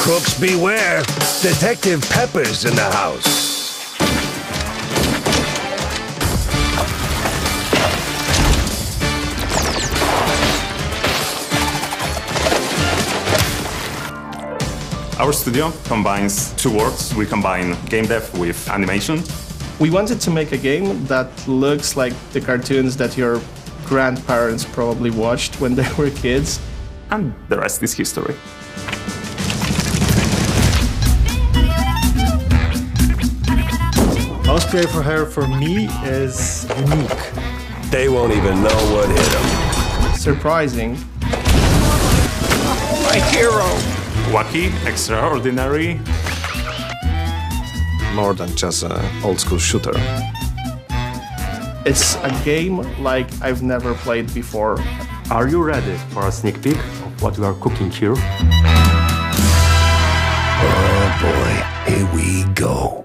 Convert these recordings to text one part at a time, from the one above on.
Crooks beware! Detective Pepper's in the house. Our studio combines two worlds. We combine game dev with animation. We wanted to make a game that looks like the cartoons that your grandparents probably watched when they were kids. And the rest is history. Mouse PI for Hire for me is unique. They won't even know what hit them. Surprising. My hero! Wacky, extraordinary. More than just an old-school shooter. It's a game like I've never played before. Are you ready for a sneak peek of what we are cooking here? Oh boy, here we go.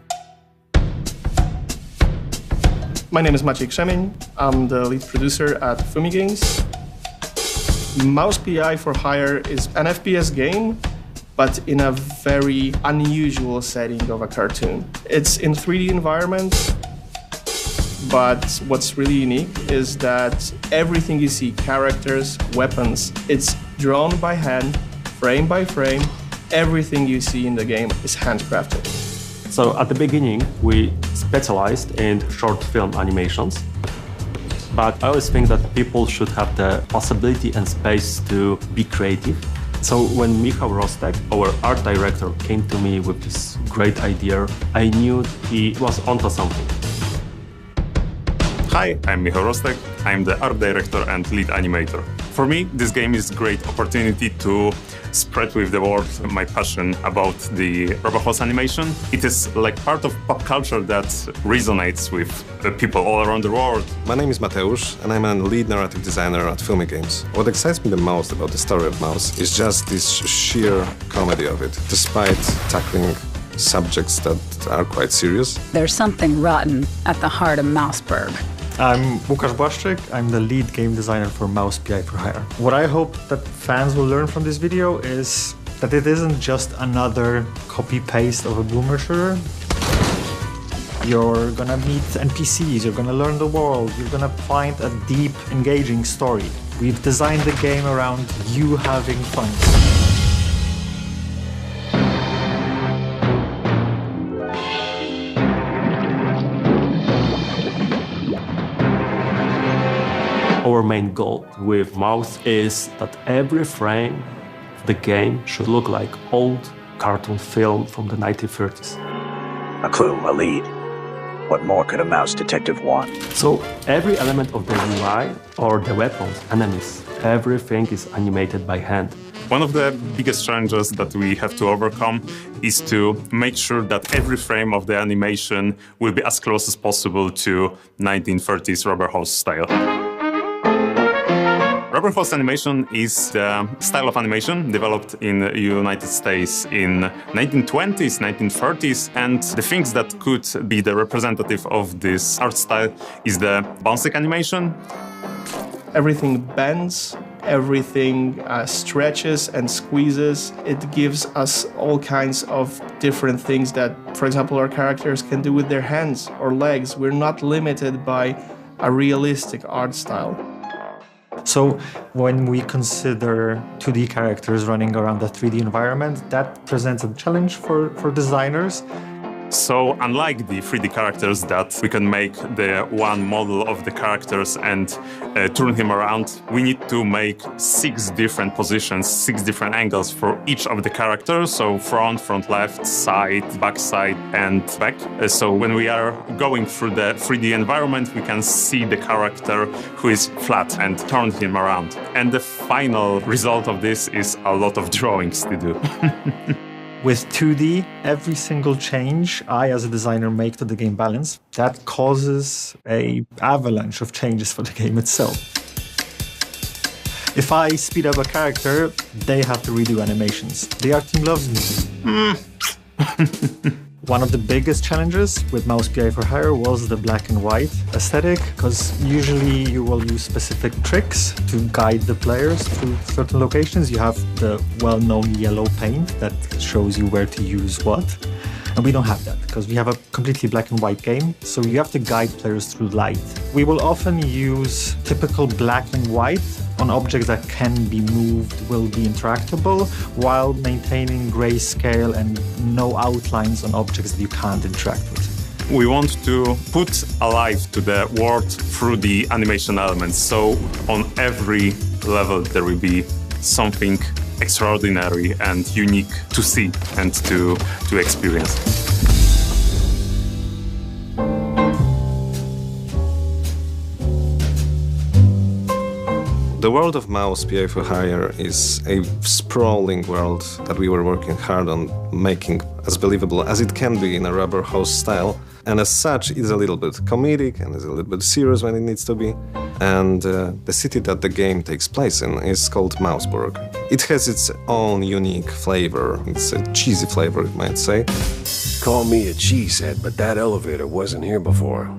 My name is Maciej Krzemień. I'm the lead producer at Fumi Games. Mouse PI for Hire is an FPS game, but in a very unusual setting of a cartoon. It's in 3D environment, but what's really unique is that everything you see, characters, weapons, it's drawn by hand, frame by frame. Everything you see in the game is handcrafted. So at the beginning, we specialized in short film animations. But I always think that people should have the possibility and space to be creative. So when Michał Rostek, our art director, came to me with this great idea, I knew he was onto something. Hi, I'm Michał Rostek. I'm the art director and lead animator. For me, this game is a great opportunity to spread with the world my passion about the RoboHorse animation. It is like part of pop culture that resonates with people all around the world. My name is Mateusz, and I'm a lead narrative designer at Fumi Games. What excites me the most about the story of Mouse is just this sheer comedy of it, despite tackling subjects that are quite serious. There's something rotten at the heart of Mouseburg. I'm Łukasz Błaszczyk. I'm the lead game designer for Mouse PI for Hire. What I hope that fans will learn from this video is that it isn't just another copy-paste of a boomer shooter. You're gonna meet NPCs, you're gonna learn the world, you're gonna find a deep, engaging story. We've designed the game around you having fun. Our main goal with Mouse is that every frame of the game should look like old cartoon film from the 1930s. A clue, a lead. What more could a mouse detective want? So every element of the UI or the weapons, enemies, everything is animated by hand. One of the biggest challenges that we have to overcome is to make sure that every frame of the animation will be as close as possible to 1930s rubber hose style. Rubber hose animation is the style of animation developed in the United States in 1920s, 1930s, and the things that could be the representative of this art style is the bounce animation. Everything bends, everything stretches and squeezes. It gives us all kinds of different things that, for example, our characters can do with their hands or legs. We're not limited by a realistic art style. So when we consider 2D characters running around a 3D environment, that presents a challenge for designers. So unlike the 3D characters that we can make the one model of the characters and turn him around, we need to make 6 different positions, 6 different angles for each of the characters. So front, left, side, back side, and back. So when we are going through the 3D environment, we can see the character who is flat and turn him around. And the final result of this is a lot of drawings to do. With 2D, every single change I, as a designer, make to the game balance, that causes an avalanche of changes for the game itself. If I speed up a character, they have to redo animations. The art team loves me. One of the biggest challenges with Mouse PI for Hire was the black and white aesthetic, because usually you will use specific tricks to guide the players through certain locations. You have the well-known yellow paint that shows you where to use what. And we don't have that, because we have a completely black and white game, so you have to guide players through light. We will often use typical black and white on objects that can be moved, will be interactable, while maintaining grayscale and no outlines on objects that you can't interact with. We want to put alive to the world through the animation elements, so on every level there will be something extraordinary and unique to see and to experience. The world of Mouse PI for Hire is a sprawling world that we were working hard on making as believable as it can be in a rubber hose style. And as such, it's a little bit comedic and is a little bit serious when it needs to be. And the city that the game takes place in is called Mouseburg. It has its own unique flavor. It's a cheesy flavor, you might say. Call me a cheesehead, but that elevator wasn't here before.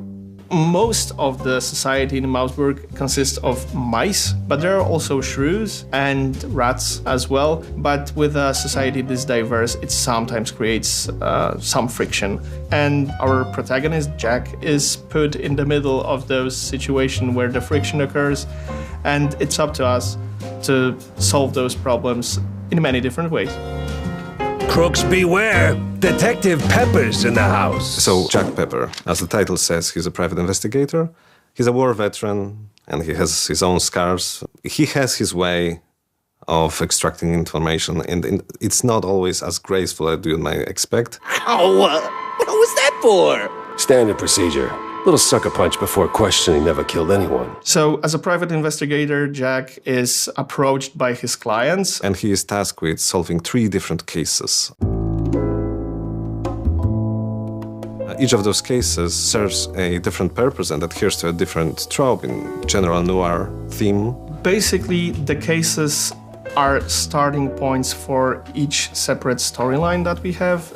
Most of the society in Mouseburg consists of mice, but there are also shrews and rats as well. But with a society this diverse, it sometimes creates some friction. And our protagonist, Jack, is put in the middle of those situations where the friction occurs. And it's up to us to solve those problems in many different ways. Crooks beware! Detective Pepper's in the house. So Jack Pepper, as the title says, he's a private investigator. He's a war veteran and he has his own scars. He has his way of extracting information, and it's not always as graceful as you might expect. Ow! What was that for? Standard procedure. Little sucker punch before questioning never killed anyone. So, as a private investigator, Jack is approached by his clients. And he is tasked with solving 3 different cases. Each of those cases serves a different purpose and adheres to a different trope in general noir theme. Basically, the cases are starting points for each separate storyline that we have.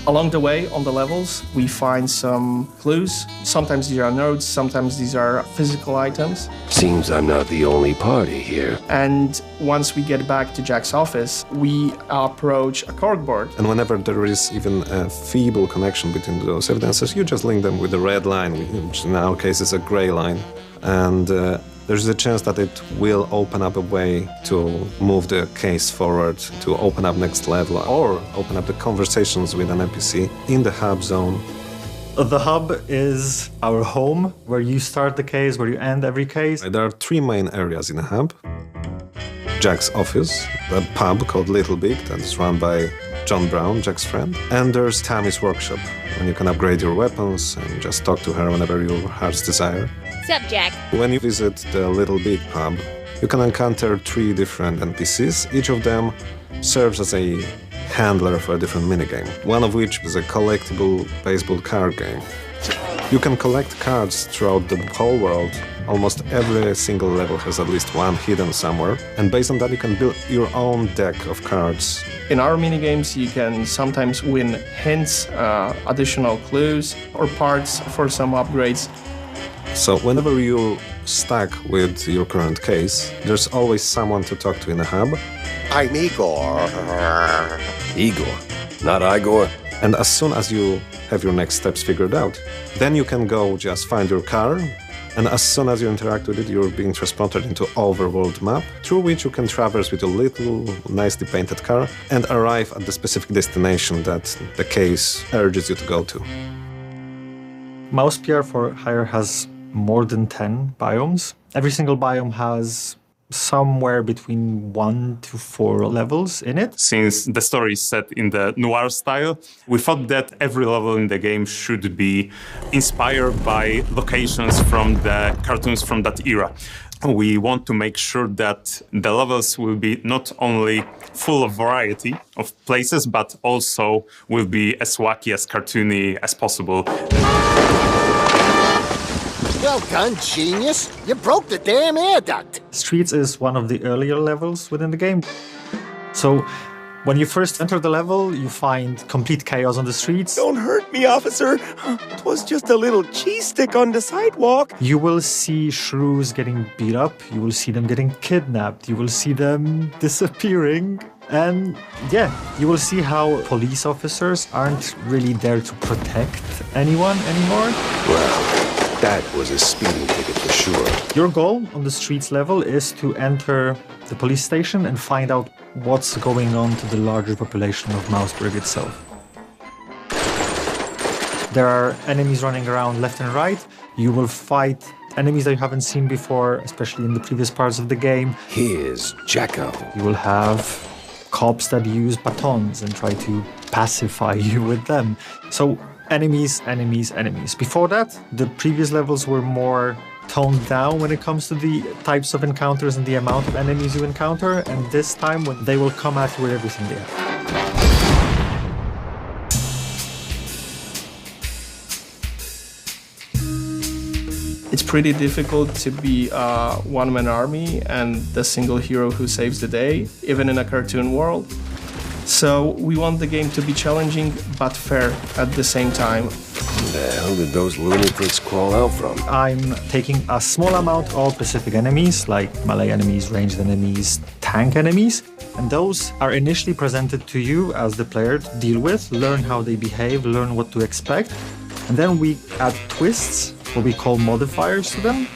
Along the way, on the levels, we find some clues. Sometimes these are notes, sometimes these are physical items. Seems I'm not the only party here. And once we get back to Jack's office, we approach a corkboard. And whenever there is even a feeble connection between those evidences, you just link them with a red line, which in our case is a gray line. And there's a chance that it will open up a way to move the case forward, to open up next level, or open up the conversations with an NPC in the hub zone. The hub is our home, where you start the case, where you end every case. There are 3 main areas in a hub. Jack's office, a pub called Little Big that is run by John Brown, Jack's friend. And there's Tammy's workshop, when you can upgrade your weapons and just talk to her whenever your heart's desire. What's up, Jack? When you visit the Little Big pub, you can encounter 3 different NPCs. Each of them serves as a handler for a different minigame, one of which is a collectible baseball card game. You can collect cards throughout the whole world. Almost every single level has at least one hidden somewhere, and based on that you can build your own deck of cards. In our minigames, you can sometimes win hints, additional clues, or parts for some upgrades. So whenever you're stuck with your current case, there's always someone to talk to in the hub. I'm Igor. Igor, not Igor. And as soon as you have your next steps figured out, then you can go just find your car, and as soon as you interact with it, you're being transported into overworld map, through which you can traverse with your little nicely painted car and arrive at the specific destination that the case urges you to go to. Mouse PI for Hire has more than 10 biomes. Every single biome has somewhere between 1 to 4 levels in it. Since the story is set in the noir style, we thought that every level in the game should be inspired by locations from the cartoons from that era. We want to make sure that the levels will be not only full of variety of places, but also will be as wacky, as cartoony as possible. Well done, genius. You broke the damn air duct. Streets is one of the earlier levels within the game. So When you first enter the level, you find complete chaos on the streets. Don't hurt me, officer. 'Twas just a little cheese stick on the sidewalk. You will see shrews getting beat up. You will see them getting kidnapped. You will see them disappearing. And yeah, you will see how police officers aren't really there to protect anyone anymore. Well, that was a speeding ticket for sure. Your goal on the streets level is to enter the police station and find out what's going on to the larger population of Mouseburg itself. There are enemies running around left and right. You will fight enemies that you haven't seen before, especially in the previous parts of the game. Here's Jacko. You will have cops that use batons and try to pacify you with them. So enemies, enemies, enemies. Before that, the previous levels were more toned down when it comes to the types of encounters and the amount of enemies you encounter, and this time when they will come at you with everything they have. It's pretty difficult to be a one-man army and the single hero who saves the day, even in a cartoon world. So we want the game to be challenging but fair at the same time. Where the hell did those lunatics crawl out from? I'm taking a small amount of specific enemies, like melee enemies, ranged enemies, tank enemies, and those are initially presented to you as the player to deal with, learn how they behave, learn what to expect, and then we add twists, what we call modifiers to them.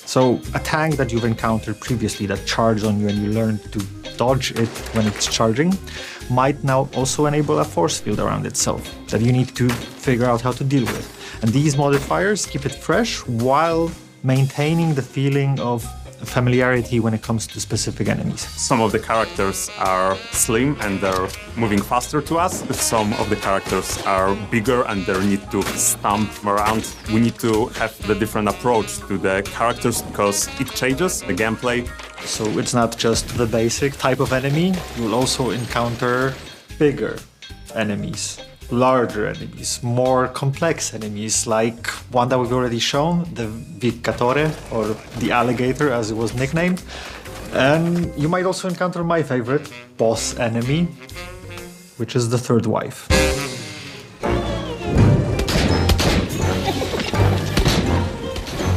So a tank that you've encountered previously that charged on you and you learn to dodge it when it's charging might now also enable a force field around itself that you need to figure out how to deal with. And these modifiers keep it fresh while maintaining the feeling of familiarity when it comes to specific enemies. Some of the characters are slim and they're moving faster to us. Some of the characters are bigger and they need to stomp around. We need to have the different approach to the characters because it changes the gameplay. So it's not just the basic type of enemy, you will also encounter bigger enemies, larger enemies, more complex enemies, like one that we've already shown, the Vicatore, or the alligator as it was nicknamed. And you might also encounter my favorite boss enemy, which is the third wife.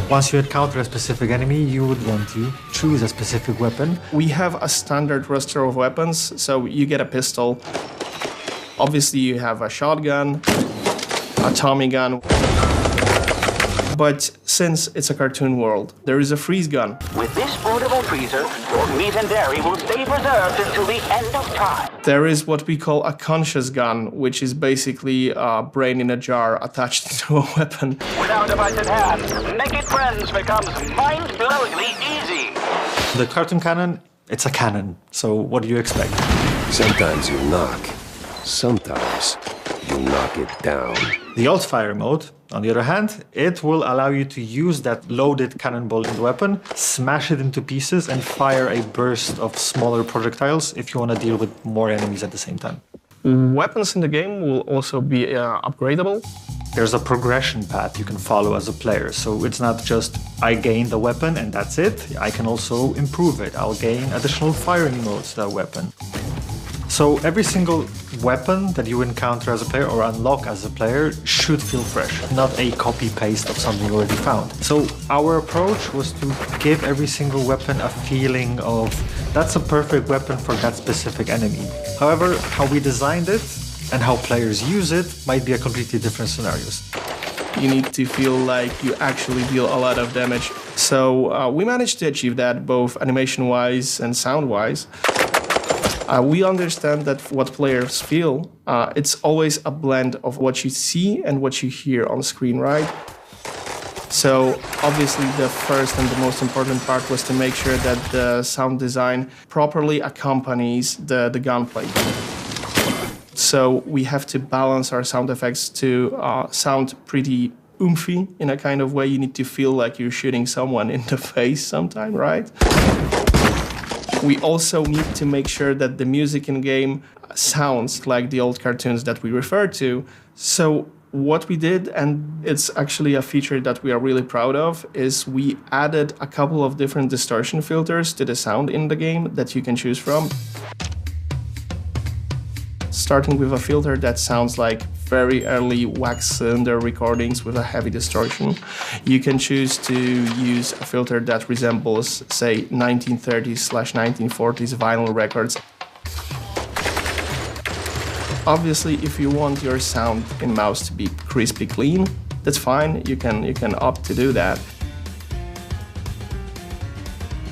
Once you encounter a specific enemy, you would want to choose a specific weapon. We have a standard roster of weapons, so you get a pistol. Obviously, you have a shotgun, a Tommy gun. But since it's a cartoon world, there is a freeze gun. With this portable freezer, your meat and dairy will stay preserved until the end of time. There is what we call a conscious gun, which is basically a brain in a jar attached to a weapon. Without device at hand, making friends becomes mind-blowingly easy. The cartoon cannon, it's a cannon, so what do you expect? Sometimes you knock. Sometimes you knock it down. The alt-fire mode, on the other hand, it will allow you to use that loaded cannonball in the weapon, smash it into pieces, and fire a burst of smaller projectiles if you want to deal with more enemies at the same time. Weapons in the game will also be upgradable. There's a progression path you can follow as a player, so it's not just I gain the weapon and that's it. I can also improve it. I'll gain additional firing modes to that weapon. So every single weapon that you encounter as a player or unlock as a player should feel fresh, not a copy-paste of something already found. So our approach was to give every single weapon a feeling of that's a perfect weapon for that specific enemy. However, how we designed it and how players use it might be a completely different scenarios. You need to feel like you actually deal a lot of damage. So we managed to achieve that both animation-wise and sound-wise. We understand that what players feel, it's always a blend of what you see and what you hear on screen, right? So obviously the first and the most important part was to make sure that the sound design properly accompanies the gunplay. So we have to balance our sound effects to sound pretty oomphy in a kind of way. You need to feel like you're shooting someone in the face sometime, right? We also need to make sure that the music in game sounds like the old cartoons that we refer to. So what we did, and it's actually a feature that we are really proud of, is we added a couple of different distortion filters to the sound in the game that you can choose from. starting with a filter that sounds like very early wax cylinder recordings with a heavy distortion. You can choose to use a filter that resembles, say, 1930s/1940s vinyl records. Obviously, if you want your sound in mouse to be crispy clean, that's fine. You can opt to do that.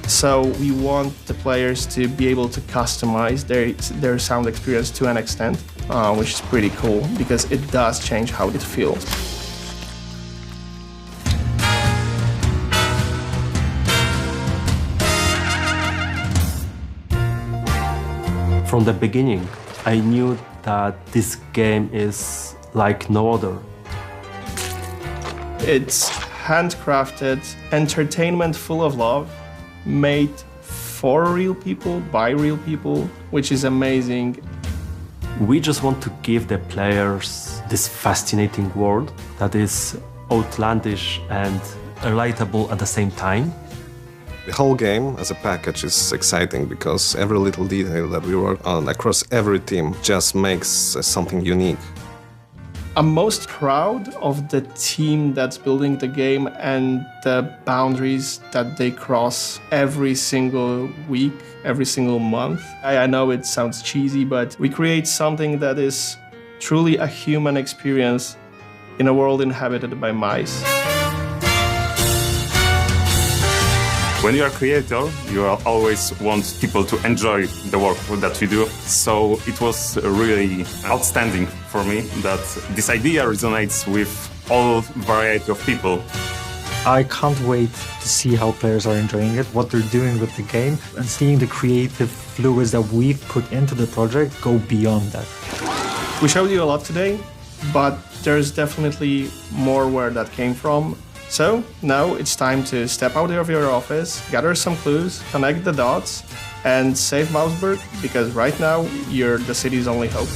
So we want the players to be able to customize their sound experience to an extent, which is pretty cool because it does change how it feels. From the beginning, I knew that this game is like no other. It's handcrafted entertainment full of love, made for real people, by real people, which is amazing. We just want to give the players this fascinating world that is outlandish and relatable at the same time. The whole game as a package is exciting because every little detail that we work on across every team just makes something unique. I'm most proud of the team that's building the game and the boundaries that they cross every single week, every single month. I know it sounds cheesy, but we create something that is truly a human experience in a world inhabited by mice. When you are a creator, you always want people to enjoy the work that you do. So it was really outstanding for me that this idea resonates with all variety of people. I can't wait to see how players are enjoying it, what they're doing with the game, and seeing the creative fluids that we've put into the project go beyond that. We showed you a lot today, but there's definitely more where that came from. So now it's time to step out of your office, gather some clues, connect the dots, and save Mouseburg, because right now you're the city's only hope.